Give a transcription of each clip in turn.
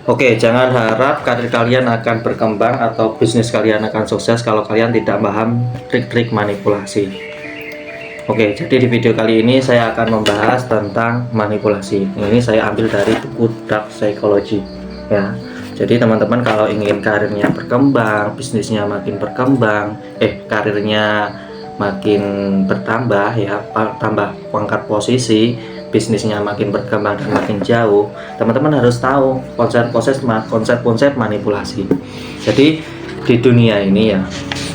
Oke, jangan harap karir kalian akan berkembang atau bisnis kalian akan sukses kalau kalian tidak paham trik-trik manipulasi. Oke, jadi di video kali ini saya akan membahas tentang manipulasi. Ini saya ambil dari buku Dark Psychology ya. Jadi teman-teman kalau ingin karirnya berkembang, bisnisnya makin berkembang, karirnya makin bertambah ya, tambah pangkat posisi, bisnisnya makin berkembang dan makin jauh, teman-teman harus tahu konsep-konsep manipulasi. Jadi di dunia ini ya,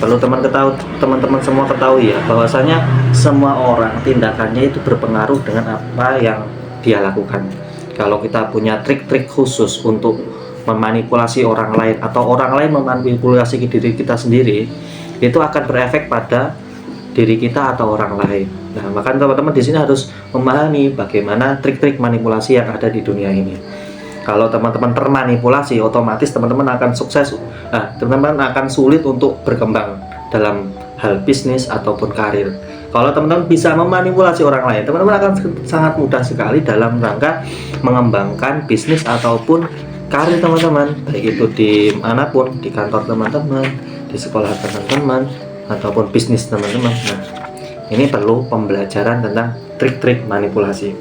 perlu teman-teman semua ketahui ya, bahwasanya semua orang tindakannya itu berpengaruh dengan apa yang dia lakukan. Kalau kita punya trik-trik khusus untuk memanipulasi orang lain atau orang lain memanipulasi diri kita sendiri, itu akan berefek pada diri kita atau orang lain. Nah, maka teman-teman di sini harus memahami bagaimana trik-trik manipulasi yang ada di dunia ini. Kalau teman-teman termanipulasi, otomatis teman-teman akan sukses. Nah, teman-teman akan sulit untuk berkembang dalam hal bisnis ataupun karir. Kalau teman-teman bisa memanipulasi orang lain, teman-teman akan sangat mudah sekali dalam rangka mengembangkan bisnis ataupun karir teman-teman, baik itu di manapun, di kantor teman-teman, di sekolah teman-teman, ataupun bisnis teman-teman. Nah, ini perlu pembelajaran tentang trik-trik manipulasi.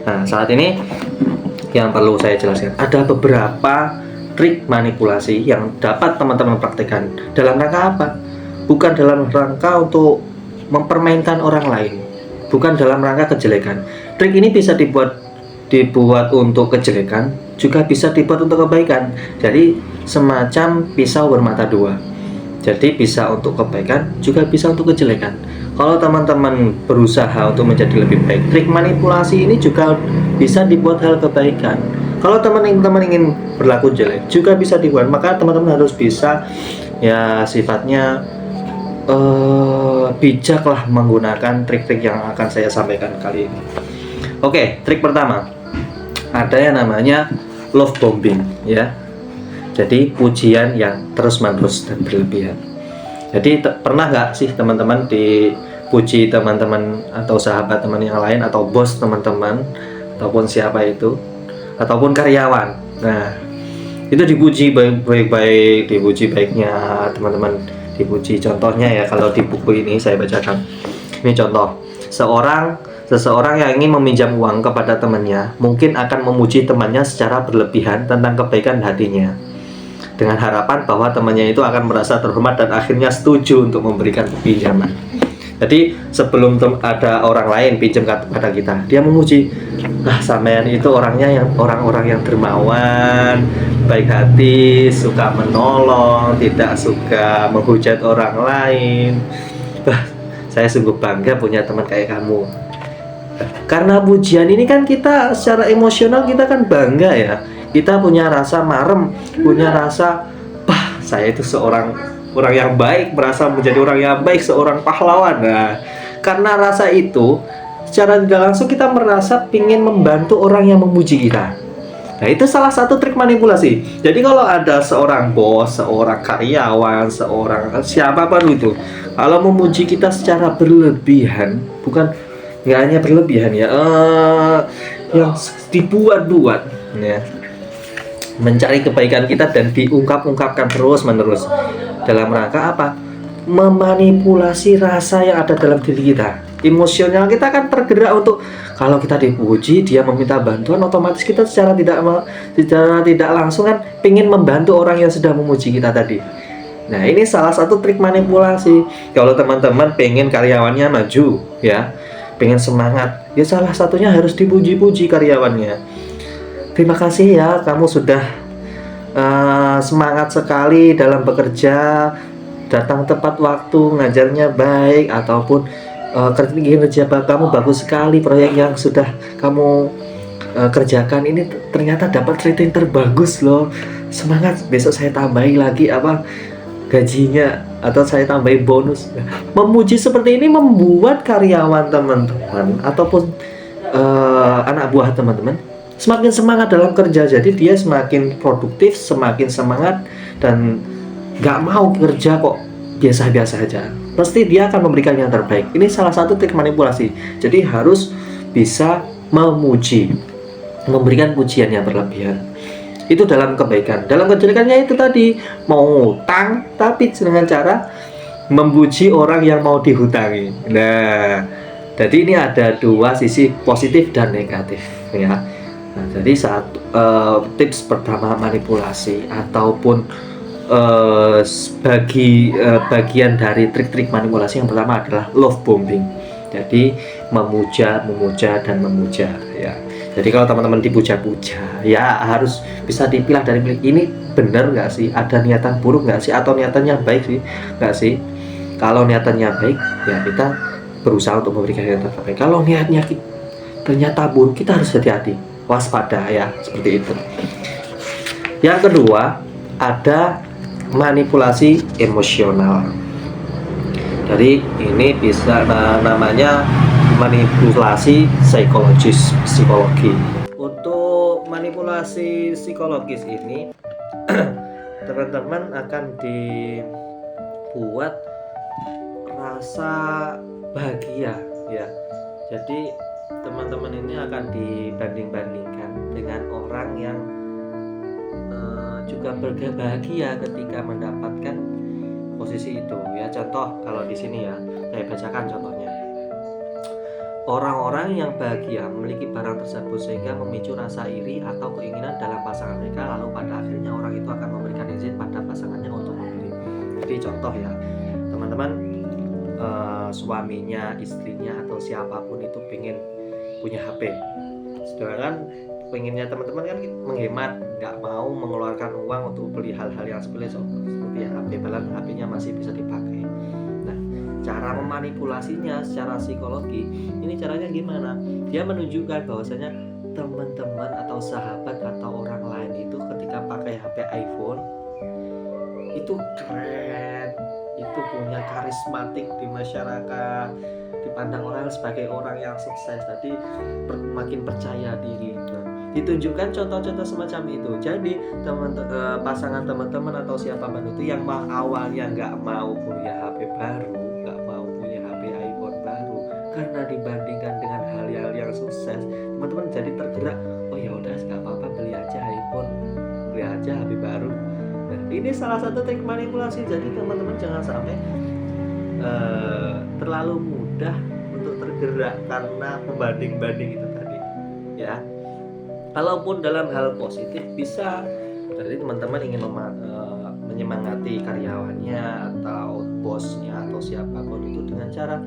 Nah, saat ini yang perlu saya jelaskan, ada beberapa trik manipulasi yang dapat teman-teman praktekkan. Dalam rangka apa? Bukan dalam rangka untuk mempermainkan orang lain, bukan dalam rangka kejelekan. Trik ini bisa dibuat untuk kejelekan, juga bisa dibuat untuk kebaikan. Jadi semacam pisau bermata dua. Jadi bisa untuk kebaikan, juga bisa untuk kejelekan. Kalau teman-teman berusaha untuk menjadi lebih baik, trik manipulasi ini juga bisa dibuat hal kebaikan. Kalau teman-teman ingin berlaku jelek, juga bisa dibuat. Maka teman-teman harus bisa ya sifatnya bijaklah menggunakan trik-trik yang akan saya sampaikan kali ini. Oke, trik pertama, ada yang namanya love bombing ya. Jadi pujian yang terus-menerus dan berlebihan. Jadi pernah nggak sih teman-teman dipuji teman-teman atau sahabat teman yang lain, atau bos teman-teman, ataupun siapa itu, ataupun karyawan. Nah, itu dipuji baik-baik, dipuji baiknya teman-teman, dipuji. Contohnya ya, kalau di buku ini saya bacakan. Ini contoh, seseorang yang ingin meminjam uang kepada temannya mungkin akan memuji temannya secara berlebihan tentang kebaikan hatinya, dengan harapan bahwa temannya itu akan merasa terhormat dan akhirnya setuju untuk memberikan pinjaman. Jadi sebelum ada orang lain pinjam kepada kita, dia memuji, sampean itu orang-orang yang dermawan, baik hati, suka menolong, tidak suka menghujat orang lain. Saya sungguh bangga punya teman kayak kamu. Karena pujian ini kan kita secara emosional kita kan bangga ya. Kita punya rasa marem, punya rasa, saya itu seorang orang yang baik, merasa menjadi orang yang baik, seorang pahlawan. Nah, karena rasa itu, secara tidak langsung kita merasa ingin membantu orang yang memuji kita. Nah, itu salah satu trik manipulasi. Jadi kalau ada seorang bos, seorang karyawan, seorang siapapun itu, kalau memuji kita secara berlebihan, nggak hanya berlebihan ya, yang dibuat-buat ya, mencari kebaikan kita dan diungkap-ungkapkan terus-menerus dalam rangka apa? Memanipulasi rasa yang ada dalam diri kita. Emosional kita kan tergerak untuk, kalau kita dipuji, dia meminta bantuan, otomatis kita secara tidak langsung kan pengen membantu orang yang sudah memuji kita tadi. Nah, ini salah satu trik manipulasi. Kalau teman-teman pengen karyawannya maju ya, pengen semangat, ya salah satunya harus dipuji-puji karyawannya. Terima kasih ya, kamu sudah semangat sekali dalam bekerja, datang tepat waktu, ngajarnya baik, ataupun kinerja kamu bagus sekali, proyek yang sudah kamu kerjakan ini ternyata dapat rating terbagus loh. Semangat, besok saya tambahi lagi gajinya, atau saya tambahi bonus. Memuji seperti ini membuat karyawan teman-teman ataupun anak buah teman-teman semakin semangat dalam kerja. Jadi dia semakin produktif, semakin semangat, dan nggak mau kerja kok biasa-biasa aja. Pasti dia akan memberikan yang terbaik. Ini salah satu trik manipulasi. Jadi harus bisa memuji, memberikan pujian yang berlebihan. Itu dalam kebaikan. Dalam kejelekannya itu tadi, mau ngutang tapi dengan cara memuji orang yang mau dihutangi. Nah, jadi ini ada dua sisi positif dan negatif ya. Nah, jadi tips pertama manipulasi ataupun bagian dari trik-trik manipulasi yang pertama adalah love bombing. Jadi memuja dan memuja ya. Jadi kalau teman-teman dipuja-puja ya harus bisa dipilah dari ini benar nggak sih, ada niatan buruk nggak sih, atau niatannya baik sih nggak sih. Kalau niatannya baik ya kita berusaha untuk memberikan yang terbaik. Kalau niatnya ternyata buruk, kita harus hati-hati, waspada ya, seperti itu. Yang kedua ada manipulasi emosional. Jadi ini bisa namanya manipulasi psikologi. Untuk manipulasi psikologis ini teman-teman akan dibuat rasa bahagia ya. Jadi teman-teman ini akan dibanding-bandingkan dengan orang yang juga berbahagia ketika mendapatkan posisi itu ya. Contoh kalau di sini ya, saya bacakan contohnya. Orang-orang yang bahagia memiliki barang tersebut sehingga memicu rasa iri atau keinginan dalam pasangan mereka, lalu pada akhirnya orang itu akan memberikan izin pada pasangannya untuk membeli. Jadi contoh ya, teman-teman, suaminya, istrinya atau siapapun itu pengen punya HP, sedangkan pengennya teman-teman kan menghemat, nggak mau mengeluarkan uang untuk beli hal-hal yang sepele seperti HP, padahal HP-nya masih bisa dipakai. Nah, cara memanipulasinya secara psikologi ini caranya gimana? Dia menunjukkan bahwasanya teman-teman atau sahabat atau orang lain itu ketika pakai HP iPhone itu keren, itu punya karismatik di masyarakat, dipandang orang sebagai orang yang sukses, tadi makin percaya diri. Nah, ditunjukkan contoh-contoh semacam itu. Jadi pasangan teman-teman atau siapapun itu yang awalnya nggak mau punya HP baru, nggak mau punya HP iPhone baru, karena dibandingkan dengan hal-hal yang sukses, teman-teman jadi tergerak. Oh ya udah, nggak apa-apa, beli aja iPhone, beli aja HP baru. Nah, ini salah satu trik manipulasi. Jadi teman-teman jangan sampai terlalu mudah untuk tergerak karena pembanding-banding itu tadi ya. Kalaupun dalam hal positif bisa, jadi teman-teman ingin menyemangati karyawannya atau bosnya atau siapapun itu dengan cara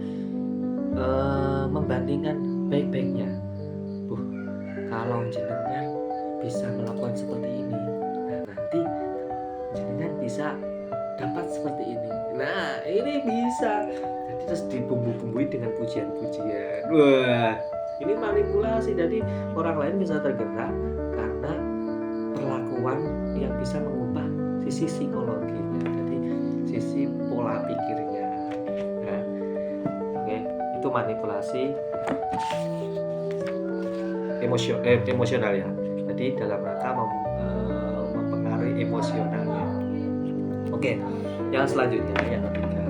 membandingkan baik-baiknya. Kalau jenengan bisa melakukan seperti ini, nah nanti jenengan bisa dapat seperti ini. Nah ini bisa, jadi terus dibumbu-bumbui dengan pujian-pujian. Wah, ini manipulasi. Jadi orang lain bisa tergerak karena perlakuan yang bisa mengubah sisi psikologinya, jadi sisi pola pikirnya. Nah, oke, itu manipulasi emosional ya. Jadi dalam rangka mempengaruhi emosionalnya. Oke, yang selanjutnya yang ketiga.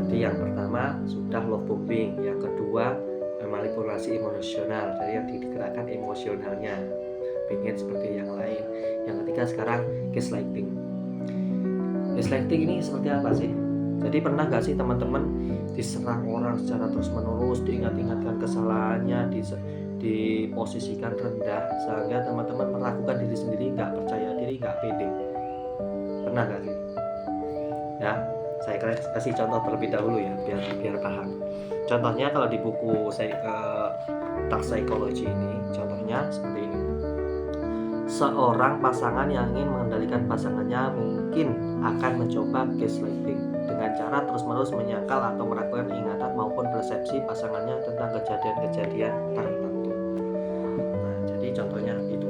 Jadi yang pertama sudah love bombing, yang kedua manipulasi emosional, jadi yang digerakkan emosionalnya, pengen seperti yang lain. Yang ketiga sekarang gaslighting. Gaslighting ini seperti apa sih? Jadi pernah nggak sih teman-teman diserang orang secara terus-menerus, diingat-ingatkan kesalahannya, diposisikan rendah sehingga teman-teman melakukan diri sendiri, nggak percaya diri, nggak pede? Pernah nggak sih? Ya, saya kasih contoh terlebih dahulu ya, biar paham. Contohnya kalau di buku Dark Psychology ini, contohnya seperti ini. Seorang pasangan yang ingin mengendalikan pasangannya mungkin akan mencoba gaslighting dengan cara terus-menerus menyangkal atau meragukan ingatan maupun persepsi pasangannya tentang kejadian-kejadian tertentu. Nah, jadi contohnya itu.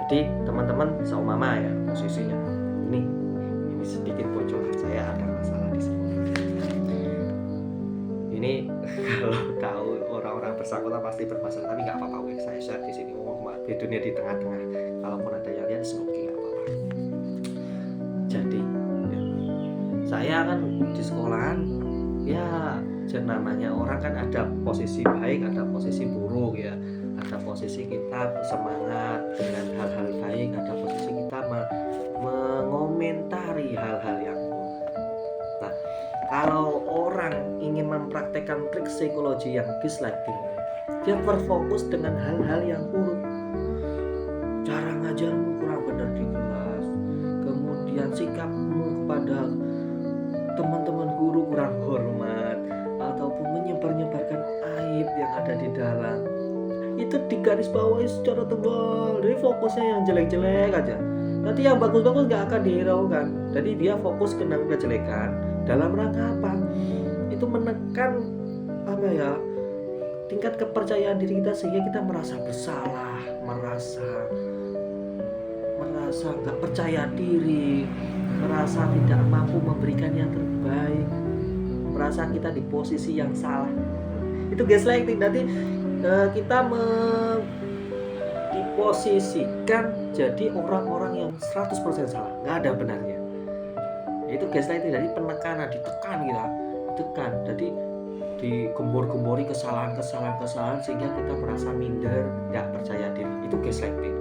Jadi teman-teman seumpama ya posisinya. Ini sedikit bocoran, saya ada masalah di sini. Ini kalau tahu orang-orang bersangkutan pasti bermasalah, tapi nggak apa-apa, saya share di sini. Di dunia di tengah-tengah, kalaupun ada yang lihat semoga nggak apa-apa. Jadi ya, saya kan di sekolahan ya, namanya orang kan ada posisi baik, ada posisi buruk ya, Ada posisi kita semangat dengan hal-hal baik, ada posisi kita mengomentari hal-hal yang buruk. Nah, kalau orang ingin mempraktekkan trik psikologi yang gaslighting, dia berfokus dengan hal-hal yang buruk. Cara ngajarmu kurang benar di kelas, kemudian sikapmu kepada teman-teman guru kurang hormat, ataupun menyebarkan aib yang ada di dalam, itu digarisbawahi secara tebal. Jadi fokusnya yang jelek-jelek aja, nanti yang bagus-bagus gak akan dihiraukan. Jadi dia fokus ke kejelekan dalam rangka apa? Itu menekan tingkat kepercayaan diri kita, sehingga kita merasa bersalah, merasa gak percaya diri, merasa tidak mampu memberikan yang terbaik, merasa kita di posisi yang salah. Itu gaslighting. Nanti kita diposisikan jadi orang-orang yang 100% salah, nggak ada benarnya. Itu gaslighting, dari penekanan, ditekan jadi digembor-gembori kesalahan sehingga kita merasa minder, nggak percaya diri. Itu gaslighting.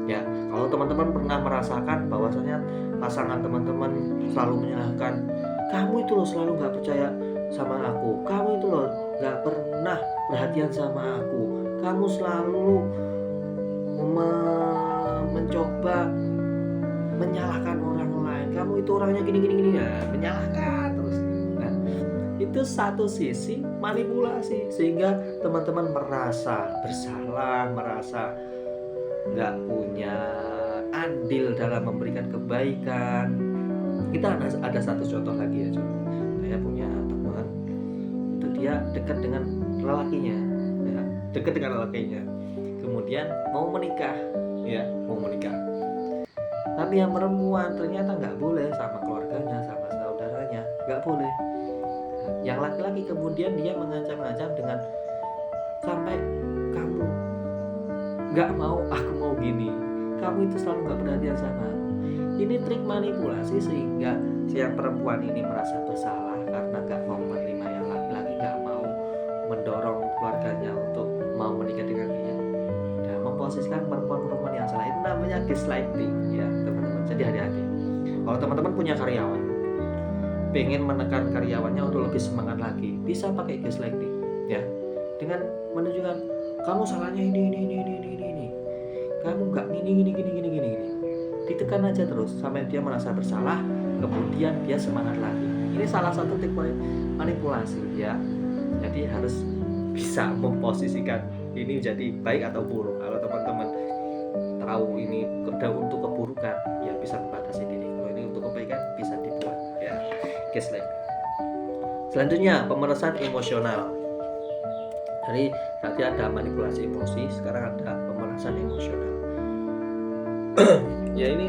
Ya, kalau teman-teman pernah merasakan bahwasanya pasangan teman-teman selalu menyalahkan, kamu itu loh selalu nggak percaya sama aku, kamu itu loh nggak pernah perhatian sama aku, kamu selalu mencoba menyalahkan orang lain, kamu itu orangnya gini ya, menyalahkan terus. Nah, itu satu sisi manipulasi, sehingga teman-teman merasa bersalah, merasa nggak punya andil dalam memberikan kebaikan. Kita ada satu contoh lagi ya, saya punya teman, itu dia dekat dengan lelakinya, kemudian mau menikah, tapi yang perempuan ternyata nggak boleh sama keluarganya, sama saudaranya, nggak boleh. Yang laki-laki kemudian dia mengancam dengan, sampai kamu nggak mau, aku mau gini, kamu itu selalu nggak perhatian sama aku. Ini trik manipulasi, sehingga si yang perempuan ini merasa bersalah karena nggak mau menerima yang laki-laki, nggak mau mendorong keluarganya untuk mau menikah dengan dia, dan memposisikan perempuan yang salah. Itu namanya gaslighting ya teman-teman. Jadi hati-hati kalau teman-teman punya karyawan, pengen menekan karyawannya untuk lebih semangat lagi, bisa pakai gaslighting ya, dengan menunjukkan kamu salahnya ini, kamu nggak gini, ditekan aja terus sampai dia merasa bersalah, kemudian dia semangat lagi. Ini salah satu trik manipulasi ya. Jadi harus bisa memposisikan ini jadi baik atau buruk. Kalau teman-teman tahu ini untuk keburukan, ya bisa membatasi diri. Kalau ini untuk kebaikan, bisa dibuat ya. Gaslight. Selanjutnya, pemerasan emosional. Jadi tadi ada manipulasi emosi, sekarang ada pemerasan emosional. Ya, ini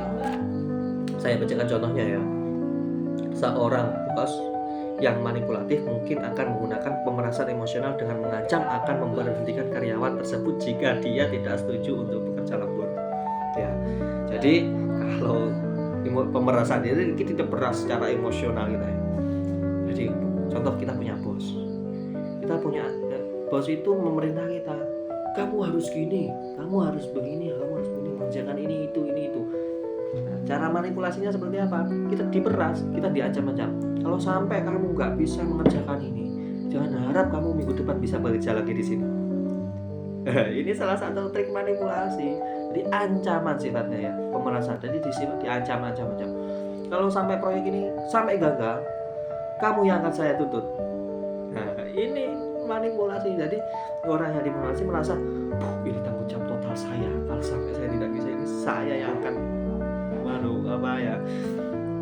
saya bacakan contohnya ya. Seorang bos yang manipulatif mungkin akan menggunakan pemerasan emosional dengan mengancam akan memberhentikan karyawan tersebut jika dia tidak setuju untuk bekerja lembur. Ya, jadi kalau pemerasan itu kita peras secara emosional kita ya. Jadi contoh, kita punya bos, bos itu memerintah kita, kamu harus gini, kamu harus begini, mengerjakan ini itu. Nah, cara manipulasinya seperti apa? Kita diperas, kita diancam-ancam. Kalau sampai kamu nggak bisa mengerjakan ini, jangan harap kamu minggu depan bisa bekerja lagi di sini. Ini salah satu trik manipulasi. Jadi ancaman sifatnya ya, pemerasan. Jadi diancam. Kalau sampai proyek ini sampai gagal, kamu yang akan saya tuntut. Nah, ini manipulasi. Jadi orang yang dimanipulasi merasa, ini tanggung jawab total saya. Kalau sampai saya tidak bisa, ini saya yang akan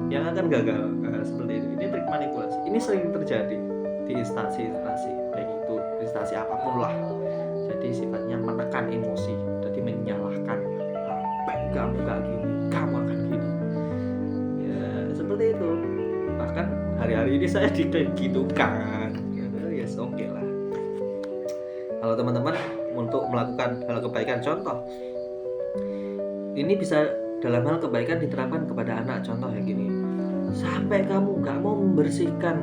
yang akan gagal. Seperti itu. Ini trik manipulasi. Ini sering terjadi di instansi, baik itu instansi apapun lah. Jadi sifatnya menekan emosi, jadi menyalahkan, sampai kamu gak gini, kamu akan gini. Ya seperti itu. Bahkan hari-hari ini saya digitukan. Ya oke lah. Kalau teman-teman untuk melakukan hal kebaikan, contoh ini bisa dalam hal kebaikan diterapkan kepada anak. Contoh ya gini, sampai kamu gak mau membersihkan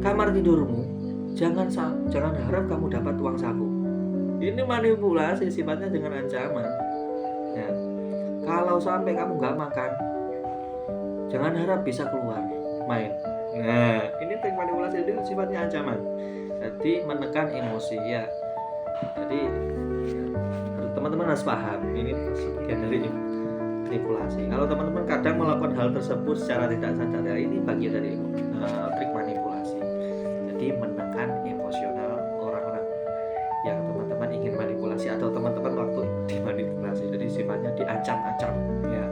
kamar tidurmu, jangan harap kamu dapat uang saku. Ini manipulasi sifatnya dengan ancaman. Ya. Kalau sampai kamu nggak makan, jangan harap bisa keluar main. Nah, ini trik manipulasi itu sifatnya ancaman. Jadi menekan emosi ya. Jadi teman-teman harus paham ini sebagian dari manipulasi. Kalau teman-teman kadang melakukan hal tersebut secara tidak sadar, ya ini bagian dari trik manipulasi. Jadi menekan emosional orang-orang yang teman-teman ingin manipulasi atau teman-teman waktu dimanipulasi. Jadi sifatnya diancam-ancam ya.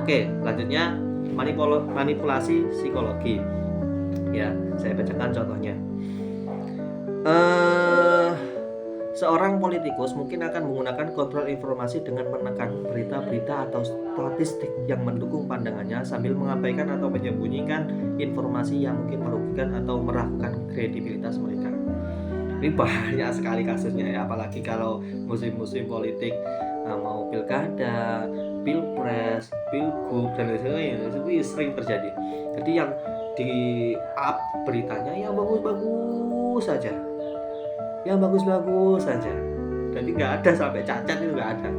Oke, lanjutnya manipulasi psikologi. Ya, saya bacakan contohnya. Seorang politikus mungkin akan menggunakan kontrol informasi dengan menekan berita-berita atau statistik yang mendukung pandangannya sambil mengabaikan atau menyembunyikan informasi yang mungkin merugikan atau meragukan kredibilitas mereka. Ini banyak sekali kasusnya ya, apalagi kalau musim-musim politik, mau pilkada, pilpres, pilgub dan lain-lain, itu sering terjadi. Jadi yang di up beritanya yang bagus-bagus saja, yang bagus-bagus saja, jadi nggak ada sampai cacat, itu nggak ada.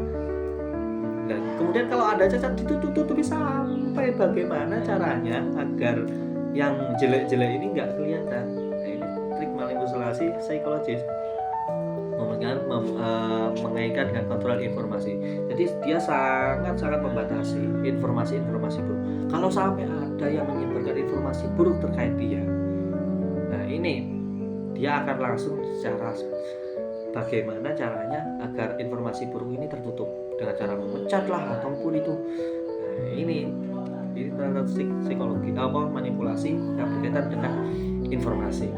Dan kemudian kalau ada cacat ditutupi sampai bagaimana caranya agar yang jelek-jelek ini nggak kelihatan. Nah, ini trik manipulasi psikologis, mengaitkan dengan kontrol informasi. Jadi dia sangat membatasi informasi-informasi buruk. Kalau sampai ada yang menyebarkan informasi buruk terkait dia, nah ini dia akan langsung secara bagaimana caranya agar informasi buruk ini tertutup dengan cara memecat lah ataupun itu. Nah, ini psikologi manipulasi yang berkaitan dengan informasi.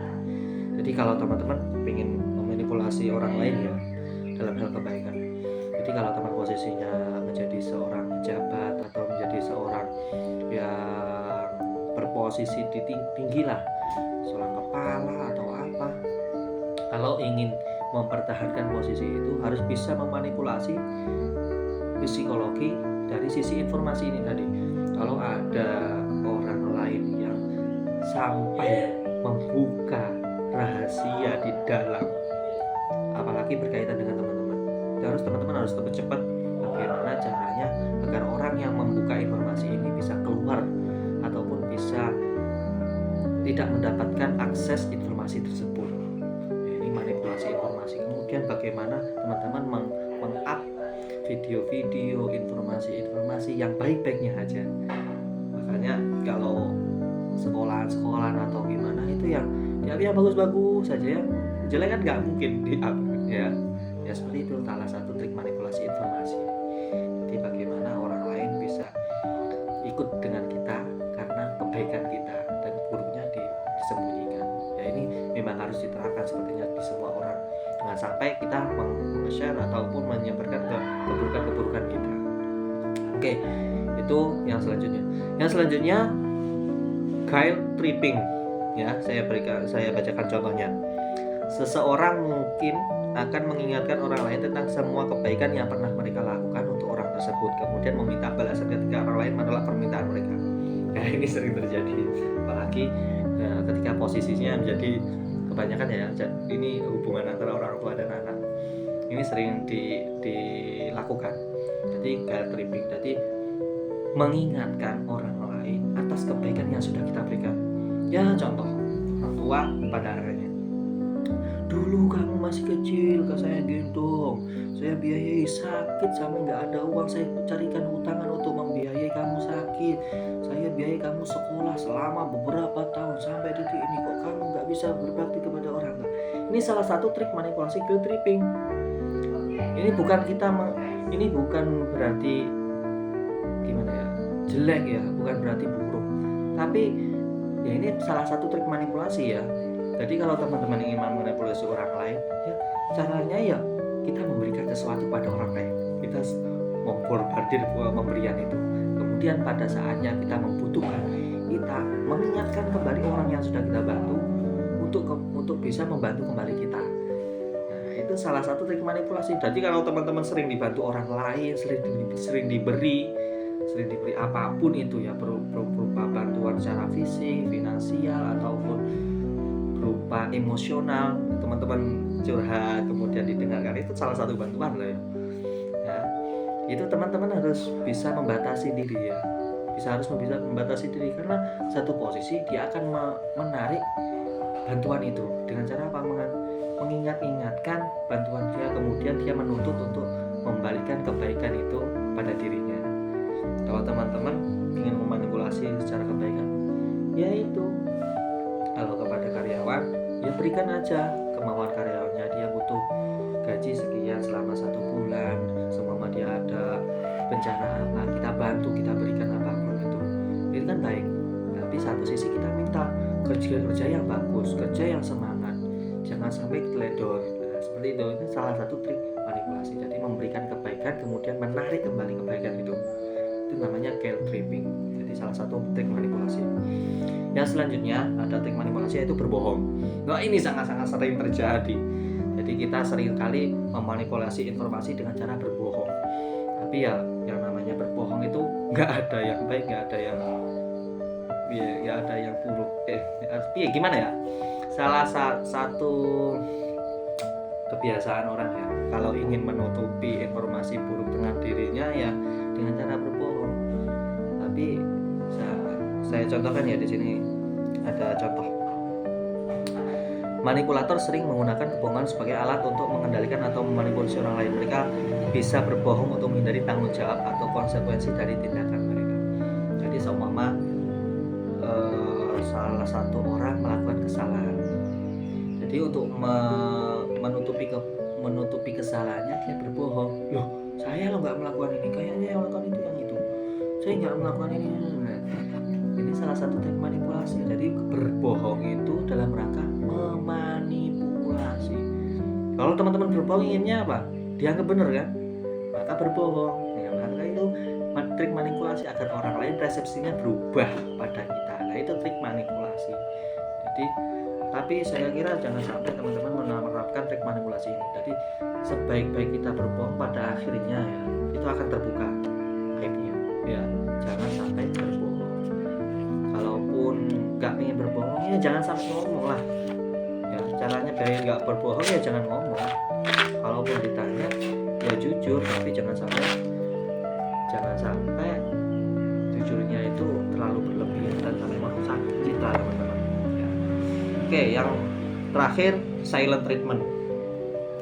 Jadi kalau teman-teman ingin memanipulasi orang lain ya dalam hal kebaikan. Jadi kalau teman posisinya menjadi seorang pejabat atau menjadi seorang yang berposisi di tinggi lah, seorang kepala atau apa, kalau ingin mempertahankan posisi itu harus bisa memanipulasi psikologi dari sisi informasi ini tadi. Kalau ada orang lain yang sampai membuka rahasia di dalam, apalagi berkaitan dengan teman-teman, teman-teman harus cepat bagaimana caranya agar orang yang membuka informasi ini bisa keluar ataupun bisa tidak mendapatkan akses informasi tersebut. Ini manipulasi informasi. Kemudian bagaimana teman-teman meng-up video-video, informasi-informasi yang baik-baiknya aja. Makanya kalau sekolah-sekolahan atau gimana itu yang bagus-bagus saja, ya jelek kan nggak mungkin di-up ya seperti itu. Salah satu trik manipulasi informasi. Jadi bagaimana orang lain bisa ikut dengan kita karena kebaikan kita dan buruknya disembunyikan. Ya ini memang harus diterapkan sepertinya di semua orang. Jangan sampai kita meng-share ataupun menyebarkan keburukan kita. Oke, itu yang selanjutnya. Yang selanjutnya guilt tripping. Ya, saya bacakan contohnya. Seseorang mungkin akan mengingatkan orang lain tentang semua kebaikan yang pernah mereka lakukan untuk orang tersebut, kemudian meminta balasan ketika orang lain menolak permintaan mereka. Nah, ini sering terjadi, apalagi ketika posisinya menjadi kebanyakan ya, ini hubungan antara orang tua dan anak. Ini sering dilakukan. Jadi guilt tripping, jadi mengingatkan orang lain atas kebaikan yang sudah kita berikan. Ya, contoh orang tua pada anaknya, dulu kamu masih kecil ke saya gendong, saya biayai sakit sampai nggak ada uang, saya carikan hutangan untuk membiayai kamu sakit, saya biayai kamu sekolah selama beberapa tahun sampai detik ini, kok kamu nggak bisa berbakti kepada orang. Ini salah satu trik manipulasi guilt tripping. Ini bukan ini bukan berarti gimana ya, jelek ya, bukan berarti buruk, tapi ya ini salah satu trik manipulasi ya. Jadi kalau teman-teman ingin memanipulasi orang lain, ya caranya ya kita memberikan sesuatu pada orang lain, kita membombardir pemberian itu. Kemudian pada saatnya kita membutuhkan, kita mengingatkan kembali orang yang sudah kita bantu untuk bisa membantu kembali kita. Nah, itu salah satu trik manipulasi. Jadi kalau teman-teman sering dibantu orang lain, sering diberi apapun itu ya, berupa bantuan secara fisik, finansial ataupun berupa emosional, teman-teman curhat kemudian didengarkan, itu salah satu bantuan loh ya. Ya, itu teman-teman harus bisa membatasi diri ya, harus bisa membatasi diri, karena satu posisi dia akan menarik bantuan itu dengan cara apa? Mengingat-ingatkan bantuan dia, kemudian dia menuntut untuk membalikan kebaikan itu pada dirinya. Kalau teman-teman ingin memanipulasi secara kebaikan, yaitu kalau kepada karyawan, ya berikan aja kemauan karyawannya. Dia butuh gaji sekian selama 1 bulan, selama dia ada bencana apa, kita bantu, kita berikan apapun itu kan baik. Tapi satu sisi kita minta kerja yang bagus, kerja yang semangat, jangan sampai teledor. Nah, seperti itu salah satu trik manipulasi. Jadi memberikan kebaikan kemudian menarik kembali kebaikan itu namanya guilt tripping. Jadi salah satu trik manipulasi. Yang selanjutnya ada trik manipulasi, yaitu berbohong. Nah, ini sangat-sangat sering terjadi. Jadi kita sering kali memanipulasi informasi dengan cara berbohong. Tapi ya yang namanya berbohong itu nggak ada yang baik, nggak ada yang buruk. Gimana ya? Salah satu kebiasaan orang ya, kalau ingin menutupi informasi buruk tentang dirinya ya dengan cara berbohong. Tapi saya contohkan ya, di sini ada contoh. Manipulator sering menggunakan kebohongan sebagai alat untuk mengendalikan atau memanipulasi orang lain. Mereka bisa berbohong untuk menghindari tanggung jawab atau konsekuensi dari tindakan mereka. Jadi seumpama salah satu orang melakukan kesalahan, jadi untuk menutupi kesalahannya dia berbohong. Loh, saya lo nggak melakukan ini, kayaknya yang melakukan itu yang itu, saya nggak melakukan ini. Ini salah satu teknik manipulasi. Jadi berbohong itu dalam rangka memanipulasi. Kalau teman-teman berbohong inginnya apa? Dianggap benar kan? Maka berbohong. Ya, maka itu trik manipulasi agar orang lain persepsinya berubah pada kita. Nah, itu trik manipulasi. Jadi, tapi saya kira jangan sampai teman-teman menerapkan trik manipulasi ini. Jadi sebaik-baik kita berbohong, pada akhirnya ya itu akan terbuka aibnya. Ya, jangan sampai berbohong. Kalaupun nggak ingin berbohong ya jangan sampai ngomong lah. Ya, caranya biar nggak berbohong ya jangan ngomong. Kalaupun ditanya ya jujur, tapi jangan sampai jujurnya itu terlalu berlebihan dan sampai merusak citra teman-teman. Ya. Oke, yang terakhir silent treatment.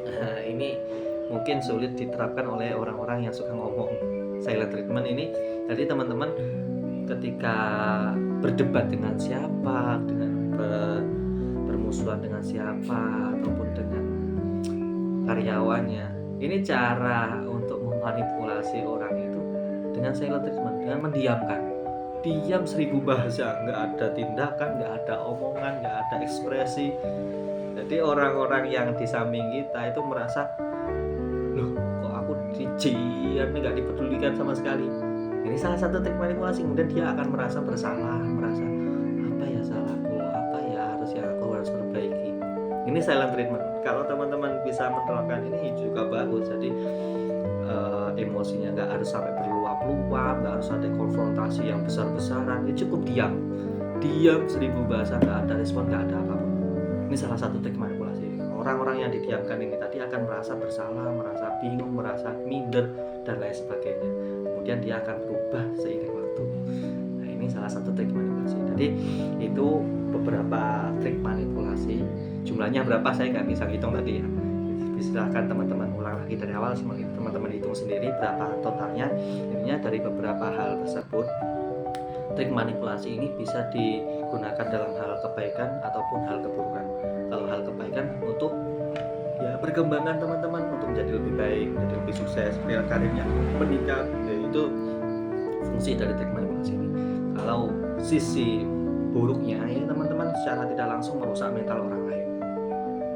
Nah, ini mungkin sulit diterapkan oleh orang-orang yang suka ngomong. Silent treatment ini, jadi teman-teman ketika berdebat dengan siapa, dengan bermusuhan dengan siapa, ataupun dengan karyawannya, ini cara untuk memanipulasi orang itu dengan silent treatment, dengan mendiamkan. Diam 1000 bahasa, nggak ada tindakan, nggak ada omongan, nggak ada ekspresi. Jadi orang-orang yang di samping kita itu merasa, loh kok aku diam, nggak dipedulikan sama sekali. Ini salah satu trik manipulasi. Kemudian dia akan merasa bersalah, merasa apa ya salahku, apa ya aku harus perbaiki. Ini silent treatment. Kalau teman-teman bisa menerapkan ini juga bagus. Jadi emosinya nggak harus sampai berluap-luap, nggak harus ada konfrontasi yang besar-besaran. Ya cukup diam 1000 bahasa, nggak ada respon, nggak ada apapun. Ini salah satu trik manipulasi. Orang-orang yang didiamkan ini tadi akan merasa bersalah, merasa bingung, merasa minder dan lain sebagainya. Kemudian dia akan berubah seiring waktu. Nah, ini salah satu trik manipulasi. Jadi itu beberapa trik manipulasi. Jumlahnya berapa saya nggak bisa hitung tadi ya. Silahkan teman-teman ulang lagi dari awal, teman-teman hitung sendiri berapa totalnya. Intinya dari beberapa hal tersebut, trik manipulasi ini bisa digunakan dalam hal kebaikan ataupun hal keburukan. Kalau hal kebaikan untuk ya perkembangan teman-teman, untuk menjadi lebih baik, menjadi lebih sukses, karirnya meningkat, yaitu fungsi dari trik manipulasi ini. Kalau sisi buruknya ya teman-teman, secara tidak langsung merusak mental orang lain.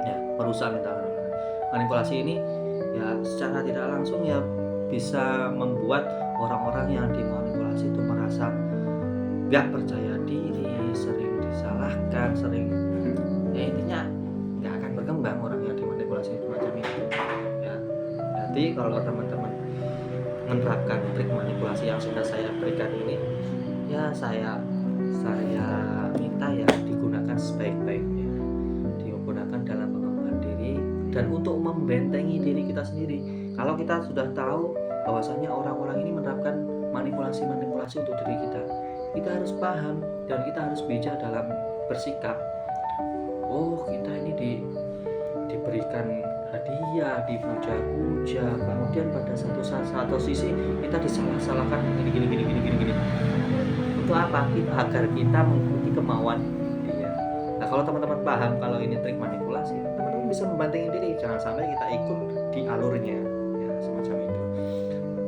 Ya, merusak mental orang lain. Manipulasi ini ya secara tidak langsung ya bisa membuat orang-orang yang dimanipulasi itu merasa gak percaya diri, sering disalahkan, ya intinya gak akan berkembang orang yang dimanipulasi macam itu ya. Jadi kalau teman-teman menerapkan trik manipulasi yang sudah saya berikan ini, ya saya minta ya digunakan sebaik-baiknya. dan untuk membentengi diri kita sendiri. Kalau kita sudah tahu bahwasanya orang-orang ini menerapkan manipulasi-manipulasi untuk diri kita harus paham dan kita harus bijak dalam bersikap. Oh, kita ini diberikan hadiah, dipuja-puja, kemudian pada satu sisi kita disalah-salahkan gini. Untuk apa? Agar kita mengikuti kemauan dia. Nah, kalau teman-teman paham kalau ini trik manipulasi, teman-teman bisa membanting diri, jangan sampai kita ikut di alurnya, ya semacam itu.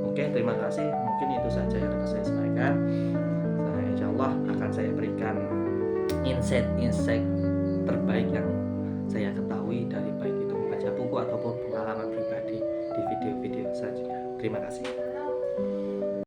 Oke, terima kasih. Mungkin itu saja yang dapat saya sampaikan. Nah, insya Allah akan saya berikan insight terbaik yang saya ketahui dari baik itu membaca buku ataupun pengalaman pribadi di video-video selanjutnya. Terima kasih.